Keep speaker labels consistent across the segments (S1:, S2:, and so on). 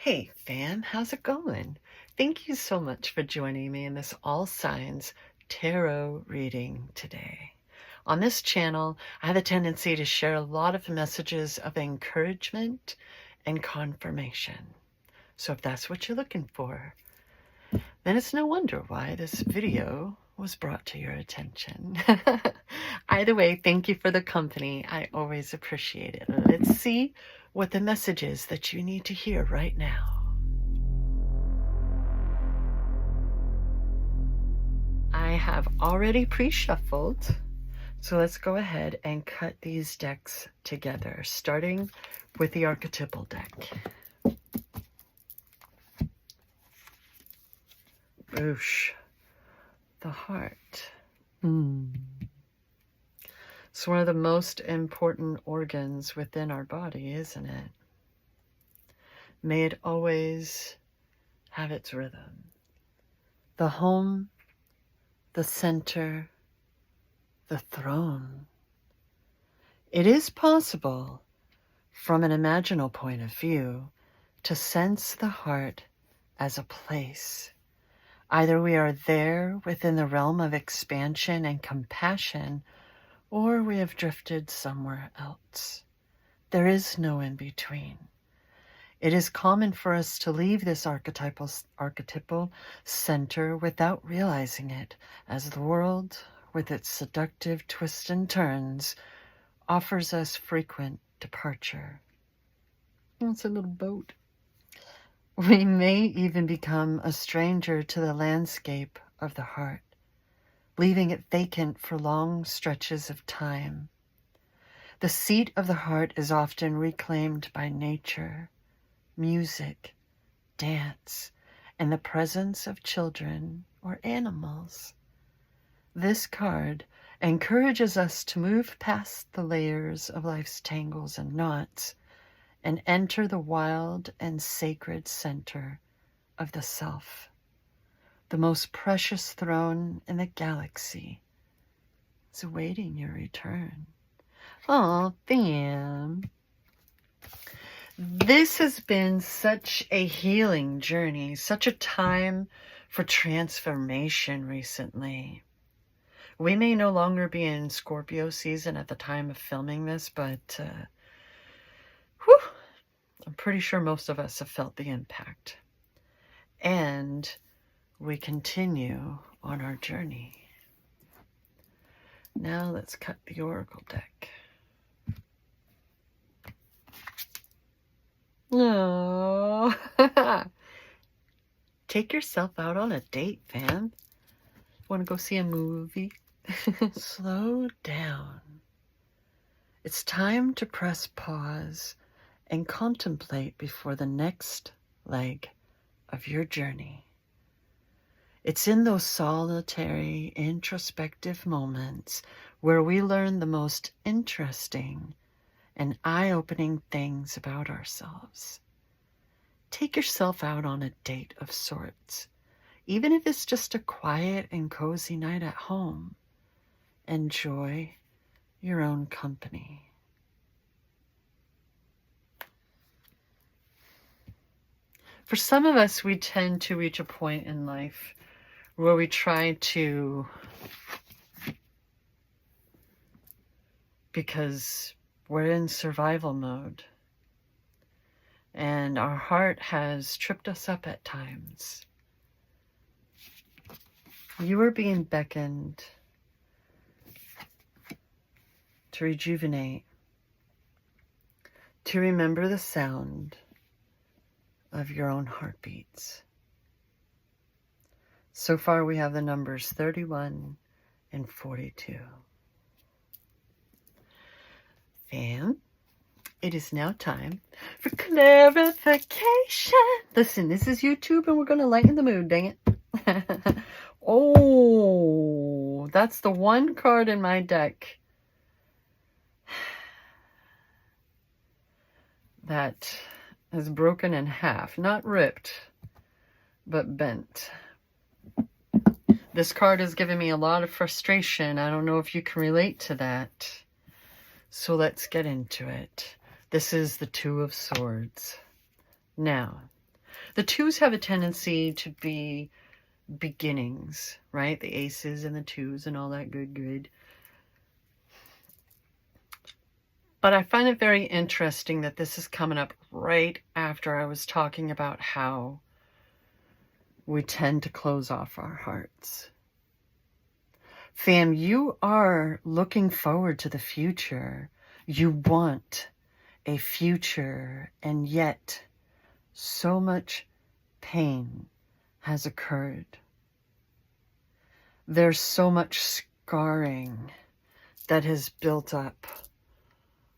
S1: Hey fam, how's it going? Thank you so much for joining me in this All Signs Tarot reading today. On this channel, I have a tendency to share a lot of messages of encouragement and confirmation. So if that's what you're looking for, then it's no wonder why this video was brought to your attention. Either way, thank you for the company. I always appreciate it. Let's see what the message is that you need to hear right now. I have already pre-shuffled, so let's go ahead and cut these decks together, starting with the archetypal deck. Boosh. The heart. It's one of the most important organs within our body, isn't it? May it always have its rhythm. The home, the center, the throne. It is possible, from an imaginal point of view, to sense the heart as a place. Either we are there within the realm of expansion and compassion, or we have drifted somewhere else. There is no in between. It is common for us to leave this archetypal center without realizing it, as the world, with its seductive twists and turns, offers us frequent departure. It's a little boat. We may even become a stranger to the landscape of the heart, leaving it vacant for long stretches of time. The seat of the heart is often reclaimed by nature, music, dance, and the presence of children or animals. This card encourages us to move past the layers of life's tangles and knots and enter the wild and sacred center of the self. The most precious throne in the galaxy is awaiting your return. Oh, fam. This has been such a healing journey, such a time for transformation recently. We may no longer be in Scorpio season at the time of filming this, but I'm pretty sure most of us have felt the impact. And we continue on our journey. Now let's cut the Oracle deck. Oh, take yourself out on a date, fam. Want to go see a movie? Slow down. It's time to press pause and contemplate before the next leg of your journey. It's in those solitary, introspective moments where we learn the most interesting and eye-opening things about ourselves. Take yourself out on a date of sorts, even if it's just a quiet and cozy night at home. Enjoy your own company. For some of us, we tend to reach a point in life where we try to, because we're in survival mode, and our heart has tripped us up at times. You are being beckoned to rejuvenate, to remember the sound of your own heartbeats. So far, we have the numbers 31 and 42. Fam, it is now time for clarification. Listen, this is YouTube and we're going to lighten the mood, dang it. Oh, that's the one card in my deck that is broken in half. Not ripped, but bent. This card has given me a lot of frustration. I don't know if you can relate to that. So let's get into it. This is the Two of Swords. Now, The twos have a tendency to be beginnings, right? The aces and the twos and all that good. But I find it very interesting that this is coming up right after I was talking about how we tend to close off our hearts. Fam, you are looking forward to the future. You want a future, and yet so much pain has occurred. There's so much scarring that has built up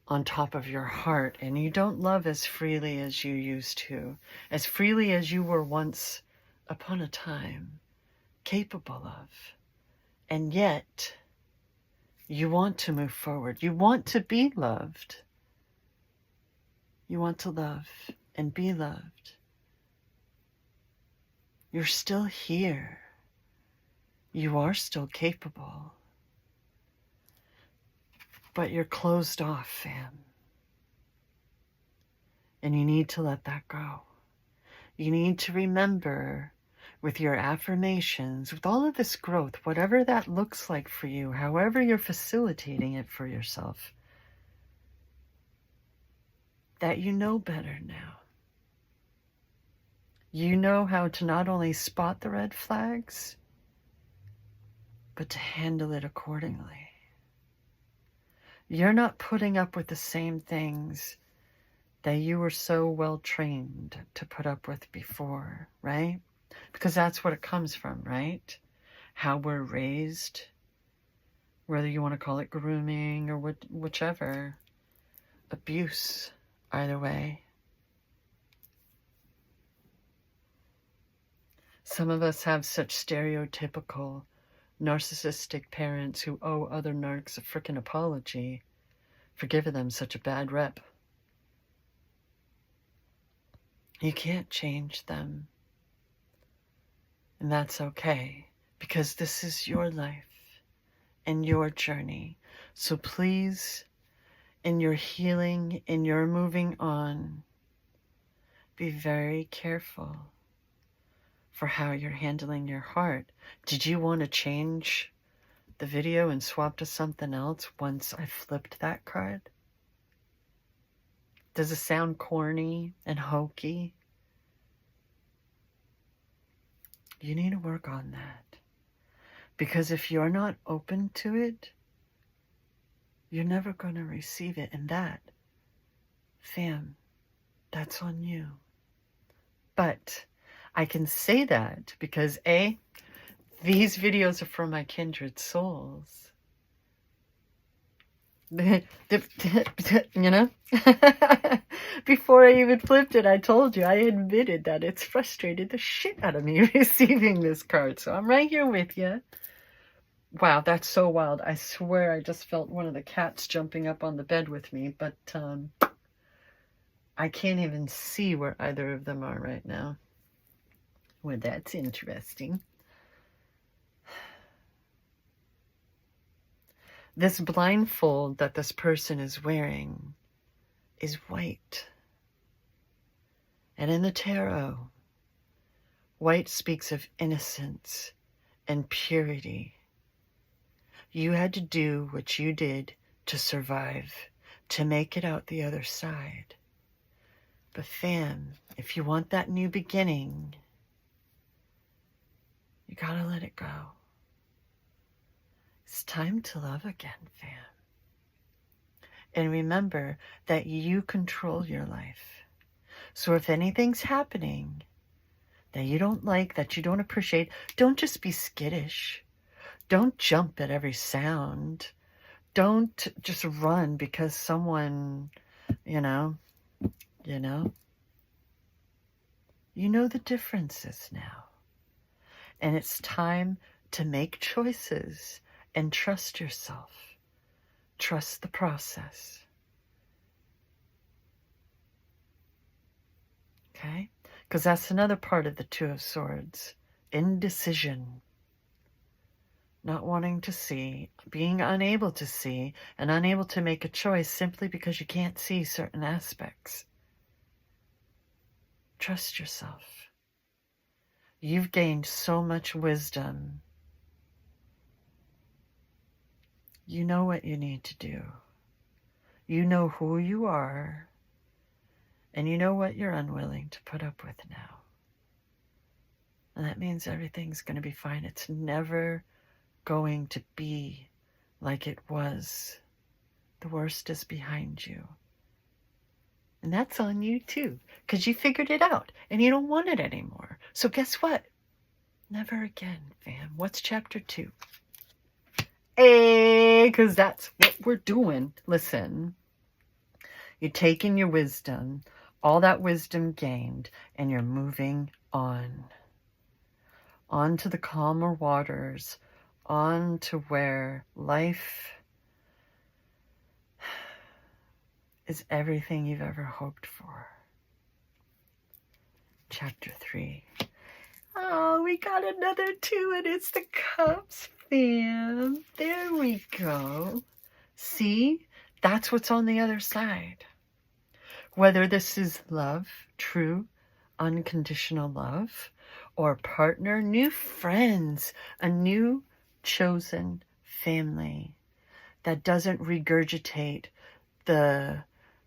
S1: on top of your heart, and you don't love as freely as you used to, as freely as you were once upon a time capable of. And yet, you want to move forward. You want to be loved. You want to love and be loved. You're still here. You are still capable. But you're closed off, fam. And you need to let that go. You need to remember, with your affirmations, with all of this growth, whatever that looks like for you, however you're facilitating it for yourself, that you know better now. You know how to not only spot the red flags, but to handle it accordingly. You're not putting up with the same things that you were so well trained to put up with before, right? Because that's what it comes from, right? How we're raised, whether you want to call it grooming or whichever, abuse, either way. Some of us have such stereotypical narcissistic parents who owe other narcs a frickin' apology for giving them such a bad rep. You can't change them. And that's okay, because this is your life and your journey. So please, in your healing, in your moving on, be very careful for how you're handling your heart. Did you want to change the video and swap to something else once I flipped that card? Does it sound corny and hokey? You need to work on that. Because if you're not open to it, you're never going to receive it. And that, fam, that's on you. But I can say that because A, these videos are for my kindred souls. You know? Before I even flipped it, I told you, I admitted that it's frustrated the shit out of me receiving this card. So I'm right here with you. Wow, that's so wild. I swear I just felt one of the cats jumping up on the bed with me, but I can't even see where either of them are right now. Well, that's interesting. This blindfold that this person is wearing is white. And in the tarot, white speaks of innocence and purity. You had to do what you did to survive, to make it out the other side. But fam, if you want that new beginning, you gotta let it go. It's time to love again, fam. And remember that you control your life. So if anything's happening that you don't like, that you don't appreciate, don't just be skittish. Don't jump at every sound. Don't just run because someone, you know the differences now. And it's time to make choices and trust yourself. Trust the process. Okay? Because that's another part of the Two of Swords. Indecision. Not wanting to see, being unable to see, and unable to make a choice simply because you can't see certain aspects. Trust yourself. You've gained so much wisdom. You know what you need to do. You know who you are, and you know what you're unwilling to put up with now. And that means everything's going to be fine. It's never going to be like it was. The worst is behind you. And that's on you too, because you figured it out and you don't want it anymore. So guess what? Never again, fam. What's chapter 2? Because that's what we're doing. Listen, you're taking your wisdom, all that wisdom gained, and you're moving on. On to the calmer waters, on to where life is everything you've ever hoped for. Chapter 3. Oh, we got another 2, and it's the cups, fam. There we go. See? That's what's on the other side. Whether this is love, true, unconditional love, or partner, new friends, a new chosen family that doesn't regurgitate the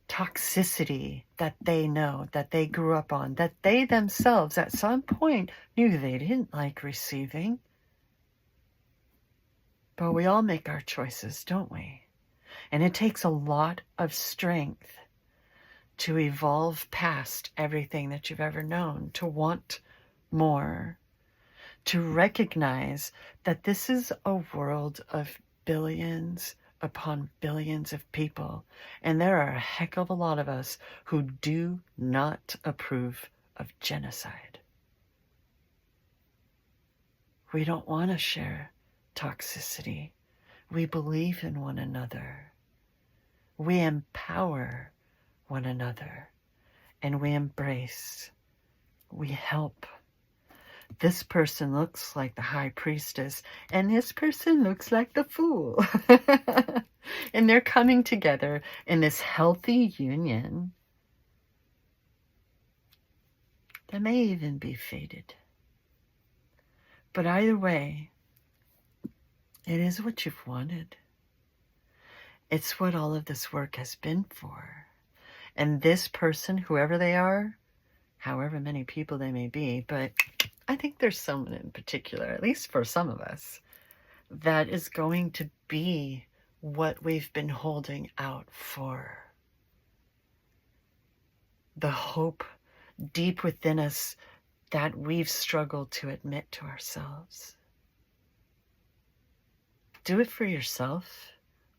S1: toxicity that they know, that they grew up on, that they themselves at some point knew they didn't like receiving. But we all make our choices, don't we? And it takes a lot of strength to evolve past everything that you've ever known, to want more, to recognize that this is a world of billions upon billions of people, and there are a heck of a lot of us who do not approve of genocide. We don't want to share toxicity. We believe in one another. We empower one another, and we embrace. We help. This person looks like the high priestess, and this person looks like the fool. And they're coming together in this healthy union that may even be fated. But either way, it is what you've wanted. It's what all of this work has been for. And this person, whoever they are, however many people they may be, but I think there's someone in particular, at least for some of us, that is going to be what we've been holding out for. The hope deep within us that we've struggled to admit to ourselves. Do it for yourself.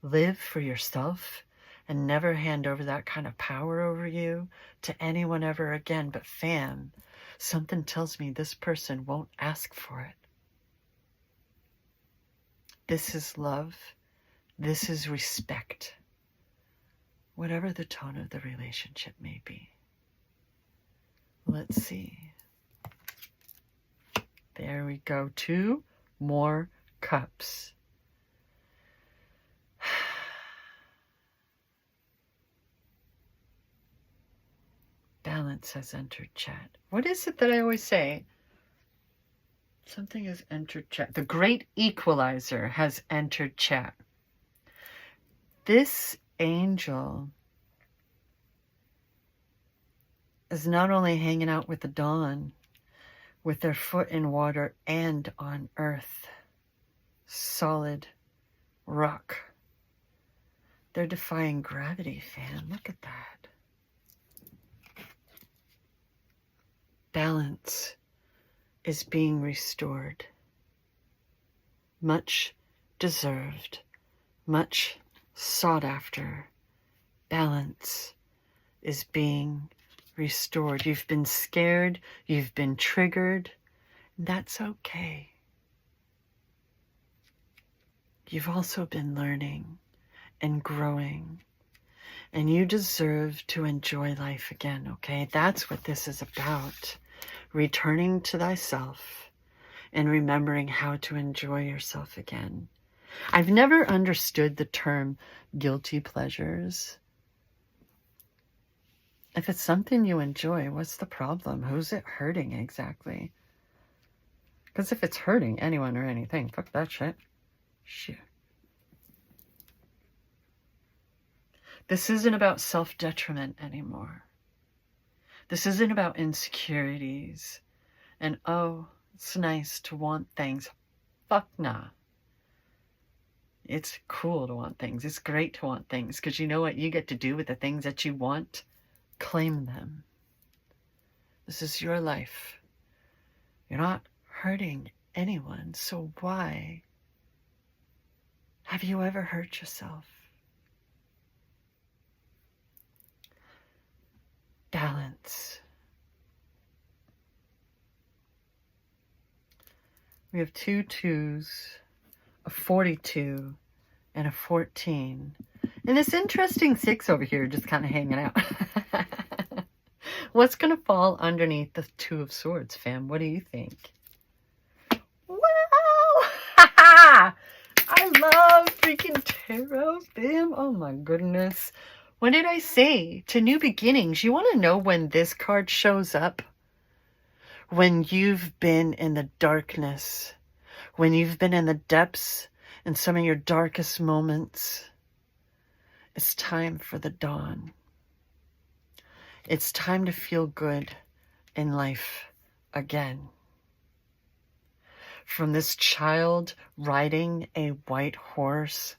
S1: Live for yourself. And never hand over that kind of power over you to anyone ever again. But fam, something tells me this person won't ask for it. This is love. This is respect. Whatever the tone of the relationship may be. Let's see. There we go. 2 more cups. Balance has entered chat. What is it that I always say? Something has entered chat. The great equalizer has entered chat. This angel is not only hanging out with the dawn, with their foot in water and on earth. Solid rock. They're defying gravity, fam. Look at that. Balance is being restored. Much deserved, much sought after. Balance is being restored. You've been scared, you've been triggered. That's okay. You've also been learning and growing. And you deserve to enjoy life again, okay? That's what this is about. Returning to thyself and remembering how to enjoy yourself again. I've never understood the term guilty pleasures. If it's something you enjoy, what's the problem? Who's it hurting exactly? Because if it's hurting anyone or anything, fuck that shit. Shit. This isn't about self-detriment anymore. This isn't about insecurities. And, oh, it's nice to want things. Fuck nah. It's cool to want things. It's great to want things. Because you know what you get to do with the things that you want? Claim them. This is your life. You're not hurting anyone. So why have you ever hurt yourself? Balance. We have 2 2s, a 42, and a 14. And this interesting 6 over here just kind of hanging out. What's going to fall underneath the 2 of Swords, fam? What do you think? Wow! I love freaking tarot, fam. Oh my goodness. What did I say? To new beginnings. You want to know when this card shows up? When you've been in the darkness, when you've been in the depths, in some of your darkest moments, it's time for the dawn. It's time to feel good in life again. From this child riding a white horse,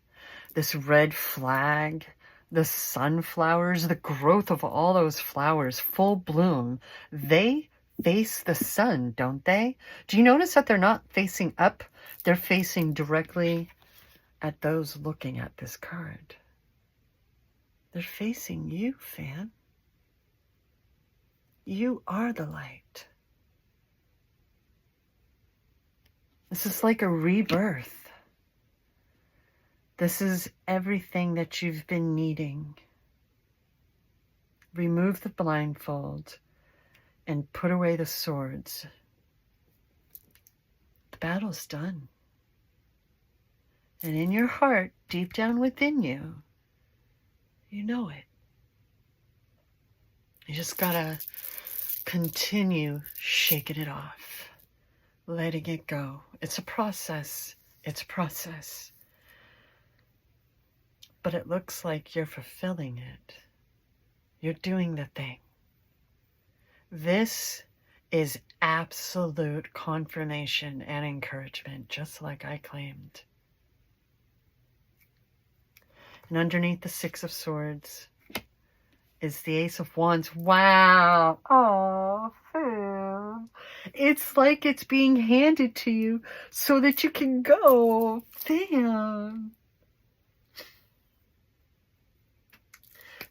S1: this red flag, the sunflowers, the growth of all those flowers, full bloom, they face the sun, don't they? Do you notice that they're not facing up? They're facing directly at those looking at this card. They're facing you, fam. You are the light. This is like a rebirth. This is everything that you've been needing. Remove the blindfold and put away the swords. The battle's done. And in your heart, deep down within you, you know it. You just gotta continue shaking it off, letting it go. It's a process. It's a process. But it looks like you're fulfilling it. You're doing the thing. This is absolute confirmation and encouragement, just like I claimed. And underneath the 6 of Swords is the Ace of Wands. Wow. Oh, fam. It's like it's being handed to you so that you can go. Fam.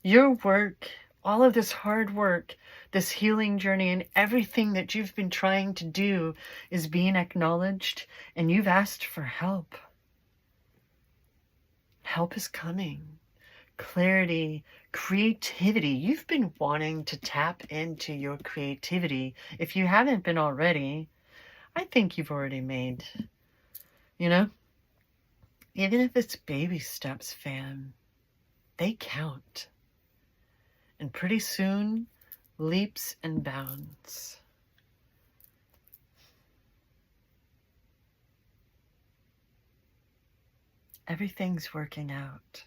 S1: Your work, all of this hard work, this healing journey, and everything that you've been trying to do is being acknowledged, and you've asked for help. Help is coming. Clarity, creativity. You've been wanting to tap into your creativity. If you haven't been already, I think you've already made, even if it's baby steps, fam, they count. And pretty soon, leaps and bounds. Everything's working out.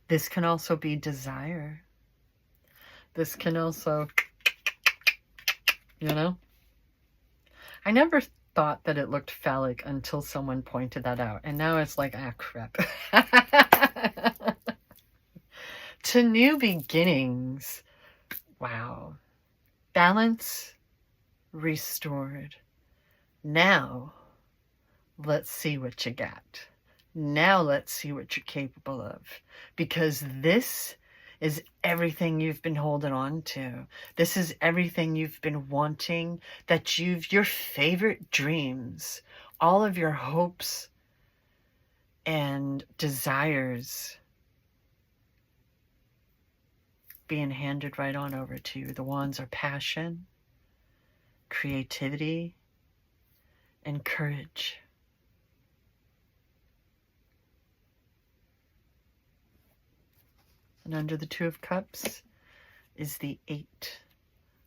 S1: This can also be desire. This can also, I never thought that it looked phallic until someone pointed that out. And now it's like, ah, crap. To new beginnings. Wow. Balance restored. Now, let's see what you got. Now let's see what you're capable of. Because this is everything you've been holding on to. This is everything you've been wanting, your favorite dreams, all of your hopes and desires being handed right on over to you. The wands are passion, creativity, and courage. And under the 2 of Cups is the 8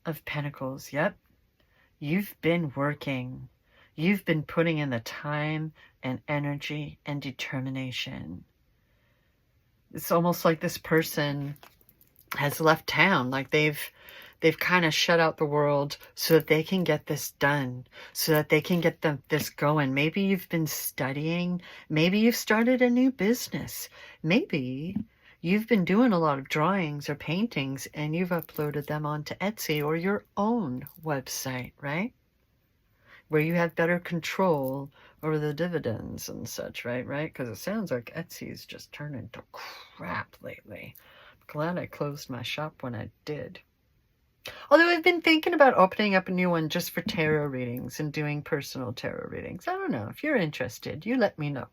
S1: of Pentacles. Yep. You've been working. You've been putting in the time and energy and determination. It's almost like this person has left town. Like they've kind of shut out the world so that they can get this done, so that they can get this going. Maybe you've been studying. Maybe you've started a new business. Maybe you've been doing a lot of drawings or paintings and you've uploaded them onto Etsy or your own website, right? Where you have better control over the dividends and such, right? Because it sounds like Etsy's just turned into crap lately. I'm glad I closed my shop when I did. Although I've been thinking about opening up a new one just for tarot readings and doing personal tarot readings. I don't know. If you're interested, you let me know.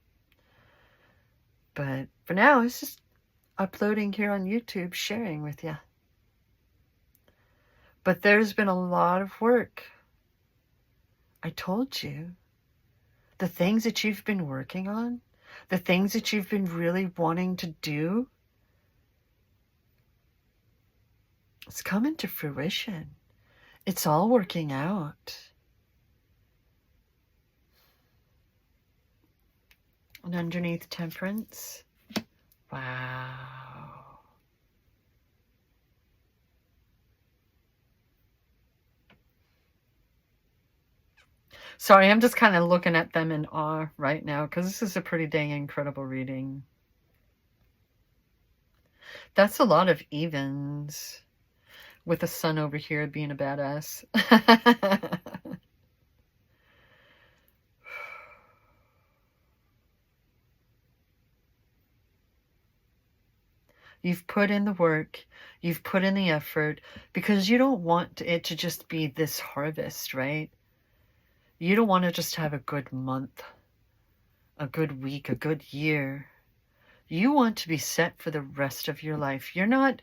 S1: But for now, it's just uploading here on YouTube, sharing with you. But there's been a lot of work. I told you. The things that you've been working on, the things that you've been really wanting to do, it's coming to fruition. It's all working out. And underneath Temperance, wow. Sorry, I'm just kind of looking at them in awe right now because this is a pretty dang incredible reading. That's a lot of evens. With the sun over here being a badass. You've put in the work. You've put in the effort because you don't want it to just be this harvest, right? You don't want to just have a good month, a good week, a good year. You want to be set for the rest of your life. You're not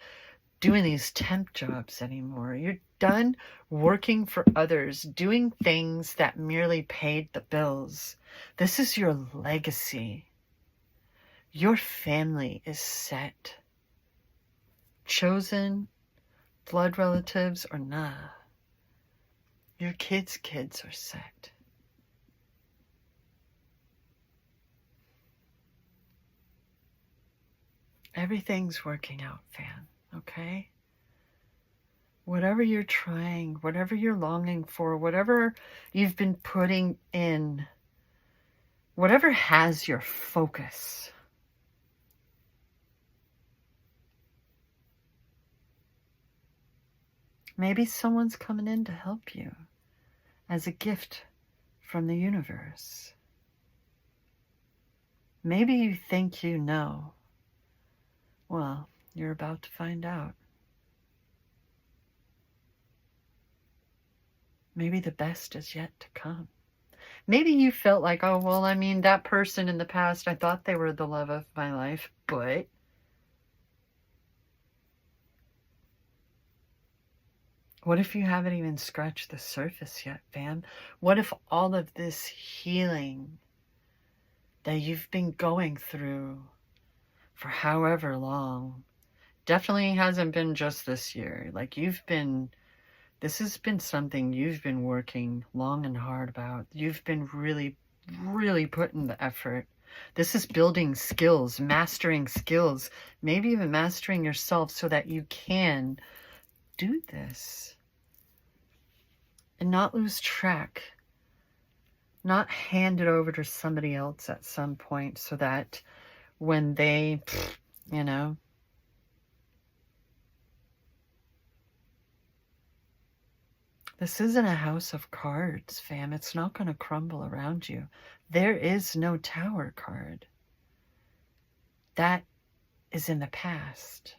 S1: doing these temp jobs anymore. You're done working for others, doing things that merely paid the bills. This is your legacy. Your family is set. Chosen, blood relatives or nah. Your kids' kids are set. Everything's working out, fam. Okay? Whatever you're trying, whatever you're longing for, whatever you've been putting in, whatever has your focus, maybe someone's coming in to help you as a gift from the universe. Maybe you think you know. Well, you're about to find out. Maybe the best is yet to come. Maybe you felt like, oh, well, I mean, that person in the past, I thought they were the love of my life, but what if you haven't even scratched the surface yet, fam? What if all of this healing that you've been going through for however long, definitely hasn't been just this year. Like this has been something you've been working long and hard about. You've been really, really putting the effort. This is building skills, mastering skills, maybe even mastering yourself so that you can do this and not lose track, not hand it over to somebody else at some point so that when they, you know, this isn't a house of cards, fam. It's not going to crumble around you. There is no Tower card. That is in the past.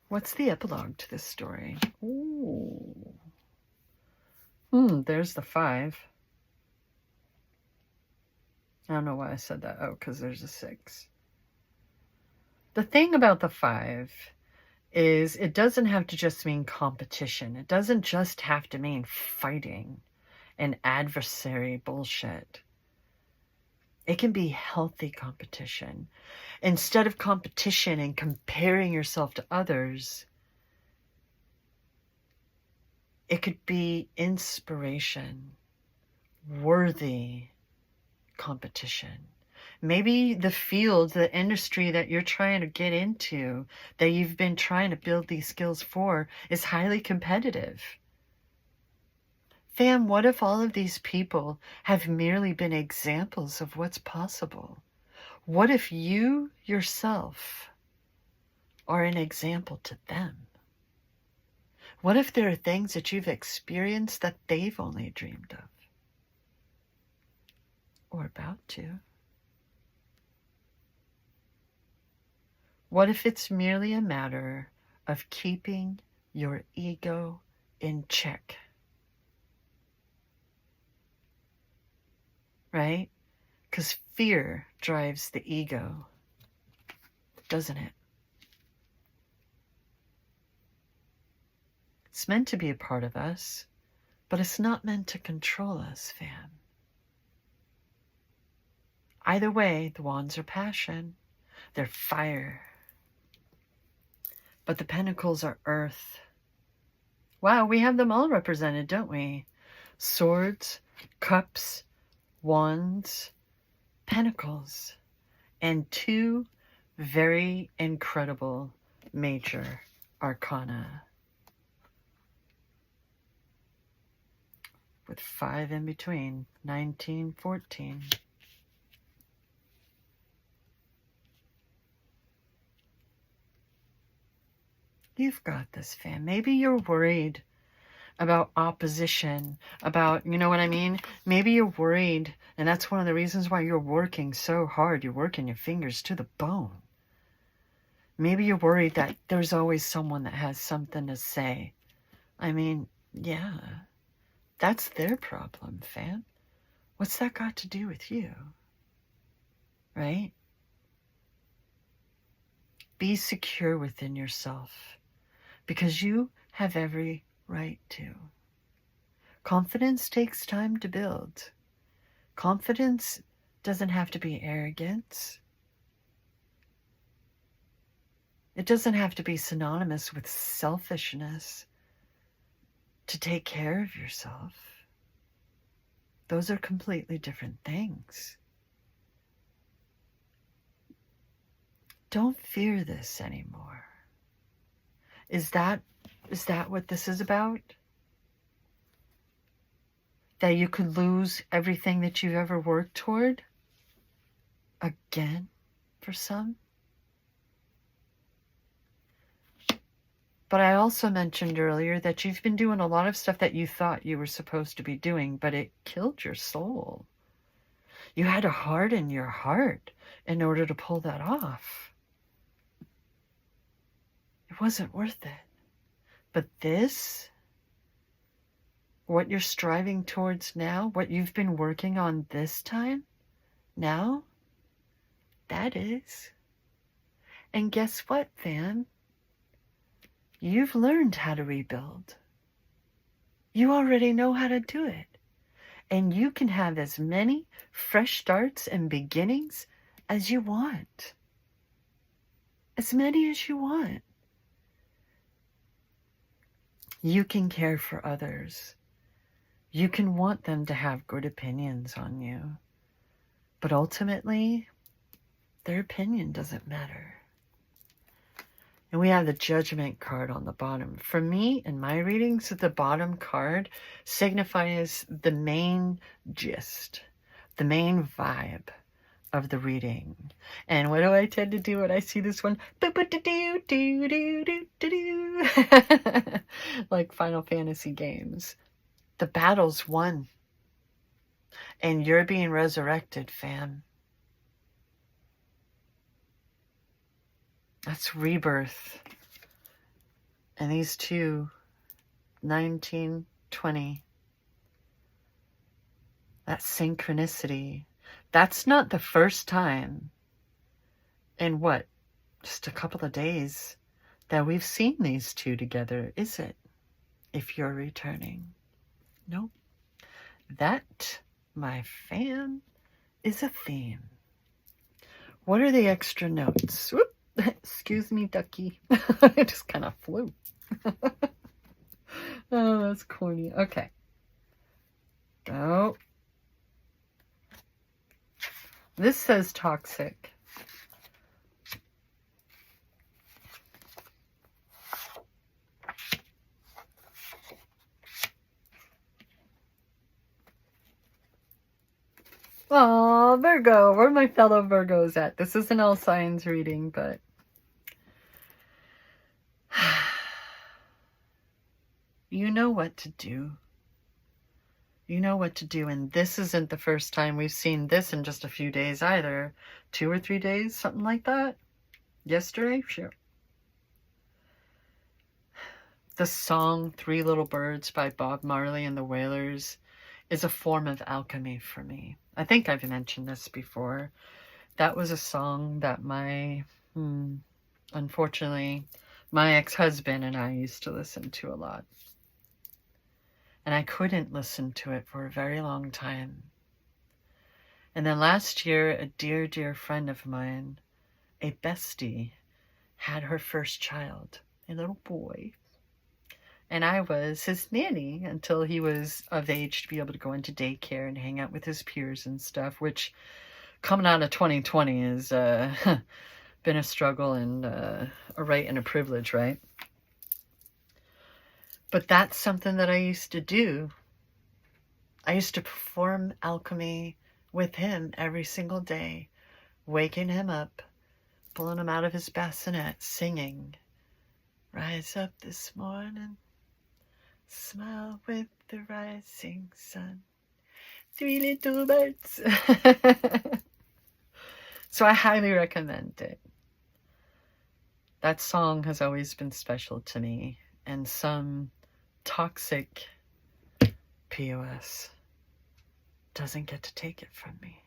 S1: What's the epilogue to this story? Ooh. There's the 5. I don't know why I said that. Oh, because there's a 6. The thing about the 5 is it doesn't have to just mean competition. It doesn't just have to mean fighting and adversary bullshit. It can be healthy competition. Instead of competition and comparing yourself to others, it could be inspiration, worthy competition. Maybe the field, the industry that you're trying to get into, that you've been trying to build these skills for, is highly competitive. Fam, what if all of these people have merely been examples of what's possible? What if you yourself are an example to them? What if there are things that you've experienced that they've only dreamed of? Or about to? What if it's merely a matter of keeping your ego in check? Right? Because fear drives the ego, doesn't it? It's meant to be a part of us, but it's not meant to control us, fam. Either way, the wands are passion. They're fire. But the pentacles are earth. Wow, we have them all represented, don't we? Swords, cups, wands, pentacles, and two very incredible major arcana, with 5 in between, 19, 14. You've got this, fam. Maybe you're worried about opposition, about, you know what I mean? Maybe you're worried, and that's one of the reasons why you're working so hard. You're working your fingers to the bone. Maybe you're worried that there's always someone that has something to say. I mean, yeah, that's their problem, fam. What's that got to do with you? Right? Be secure within yourself, because you have every right to. Confidence takes time to build. Confidence doesn't have to be arrogance. It doesn't have to be synonymous with selfishness to take care of yourself. Those are completely different things. Don't fear this anymore. Is that what this is about? That you could lose everything that you've ever worked toward? Again, for some? But I also mentioned earlier that you've been doing a lot of stuff that you thought you were supposed to be doing, but it killed your soul. You had to harden your heart in order to pull that off. It wasn't worth it. But this, what you're striving towards now, what you've been working on this time, now, that is. And guess what, fam? You've learned how to rebuild. You already know how to do it. And you can have as many fresh starts and beginnings as you want. As many as you want. You can care for others. You can want them to have good opinions on you. But ultimately, their opinion doesn't matter. And we have the Judgment card on the bottom. For me, in my readings, the bottom card signifies the main gist, the main vibe of the reading. And what do I tend to do when I see this one? Like Final Fantasy games. The battle's won. And you're being resurrected, fam. That's rebirth. And these two, 19, 20, that synchronicity, that's not the first time in what, just a couple of days that we've seen these two together, is it? If you're returning. Nope. That, my fam, is a theme. What are the extra notes? Whoop. Excuse me, ducky. It just kind of flew. Oh, that's corny. Okay. Go. This says toxic. Oh, Virgo. Where are my fellow Virgos at? This isn't all signs reading, but you know what to do. You know what to do, and this isn't the first time we've seen this in just a few days either. 2 or 3 days, something like that. Yesterday? Sure. The song 3 Little Birds by Bob Marley and the Wailers is a form of alchemy for me. I think I've mentioned this before. That was a song that unfortunately, my ex-husband and I used to listen to a lot. And I couldn't listen to it for a very long time. And then last year, a dear, dear friend of mine, a bestie, had her first child, a little boy. And I was his nanny until he was of age to be able to go into daycare and hang out with his peers and stuff, which coming out of 2020 has been a struggle and a right and a privilege, right? But that's something that I used to do. I used to perform alchemy with him every single day, waking him up, pulling him out of his bassinet, singing, "Rise up this morning, smile with the rising sun, 3 little birds." So I highly recommend it. That song has always been special to me, and some toxic POS doesn't get to take it from me.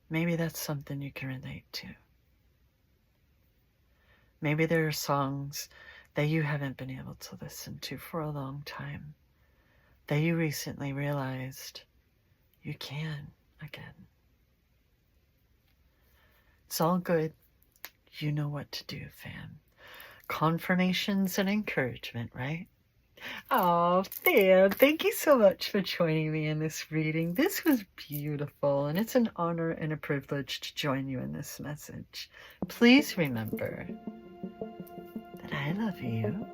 S1: Maybe that's something you can relate to. Maybe there are songs that you haven't been able to listen to for a long time, that you recently realized you can again. It's all good. You know what to do, fam. Confirmations and encouragement, right? Oh, Sam, thank you so much for joining me in this reading. This was beautiful, and it's an honor and a privilege to join you in this message. Please remember that I love you.